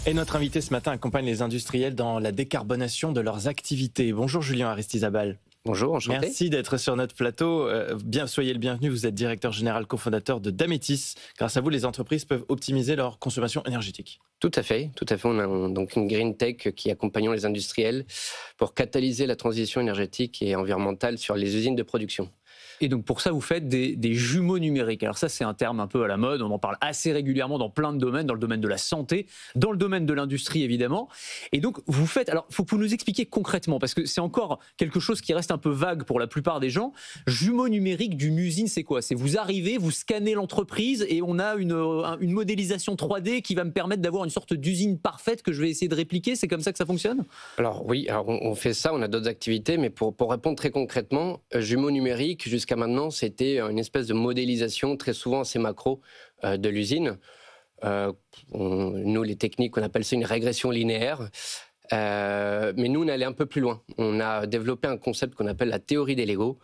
Et notre invité ce matin accompagne les industriels dans la décarbonation de leurs activités. Bonjour Julien Aristizabal. Bonjour, enchanté. Merci d'être sur notre plateau. Soyez le bienvenu, vous êtes directeur général cofondateur de Dametis. Grâce à vous, les entreprises peuvent optimiser leur consommation énergétique. Tout à fait. On a donc une green tech qui accompagne les industriels pour catalyser la transition énergétique et environnementale sur les usines de production. Et donc pour ça, vous faites des jumeaux numériques. Alors ça, c'est un terme un peu à la mode. On en parle assez régulièrement dans plein de domaines, dans le domaine de la santé, dans le domaine de l'industrie évidemment. Et donc vous faites. Alors il faut que vous nous expliquiez concrètement, parce que c'est encore quelque chose qui reste un peu vague pour la plupart des gens. Jumeaux numériques d'une usine, c'est quoi? C'est vous arrivez, vous scannez l'entreprise et on a une modélisation 3D qui va me permettre d'avoir une sorte d'usine parfaite que je vais essayer de répliquer. C'est comme ça que ça fonctionne? Alors oui, on fait ça. On a d'autres activités, mais pour répondre très concrètement, jumeaux numériques jusqu'à maintenant, c'était une espèce de modélisation très souvent assez macro de l'usine. Nous, les techniques, on appelle ça une régression linéaire. Mais nous, on est allé un peu plus loin. On a développé un concept qu'on appelle la théorie des Lego,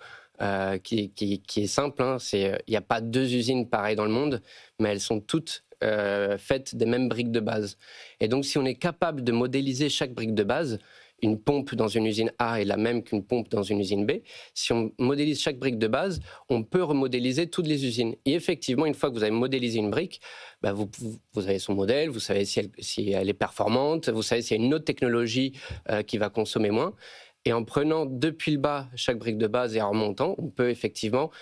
qui est simple. Il n'y a pas deux usines pareilles dans le monde, mais elles sont toutes faites des mêmes briques de base. Et donc, si on est capable de modéliser chaque brique de base, une pompe dans une usine A est la même qu'une pompe dans une usine B. Si on modélise chaque brique de base, on peut remodéliser toutes les usines. Et effectivement, une fois que vous avez modélisé une brique, vous avez son modèle, vous savez si elle est performante, vous savez s'il y a une autre technologie qui va consommer moins. Et en prenant depuis le bas chaque brique de base et en remontant, on peut effectivement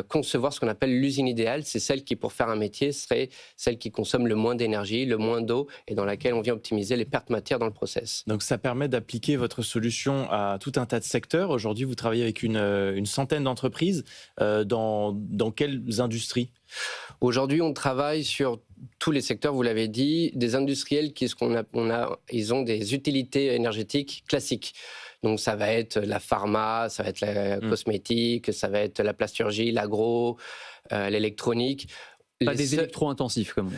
concevoir ce qu'on appelle l'usine idéale. C'est celle qui, pour faire un métier, serait celle qui consomme le moins d'énergie, le moins d'eau et dans laquelle on vient optimiser les pertes matières dans le process. Donc ça permet d'appliquer votre solution à tout un tas de secteurs. Aujourd'hui, vous travaillez avec une centaine d'entreprises. Dans quelles industries? Aujourd'hui, on travaille sur tous les secteurs, vous l'avez dit, des industriels ils ont des utilités énergétiques classiques. Donc ça va être la pharma, ça va être la cosmétique, ça va être la plasturgie, l'agro, l'électronique. Pas des électro-intensifs comme on dit.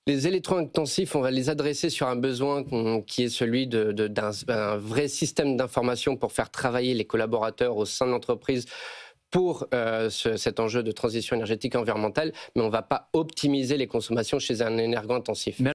Les électro-intensifs, on va les adresser sur un besoin qui est celui d'un vrai système d'information pour faire travailler les collaborateurs au sein de l'entreprise pour cet enjeu de transition énergétique et environnementale, mais on ne va pas optimiser les consommations chez un énergo-intensif.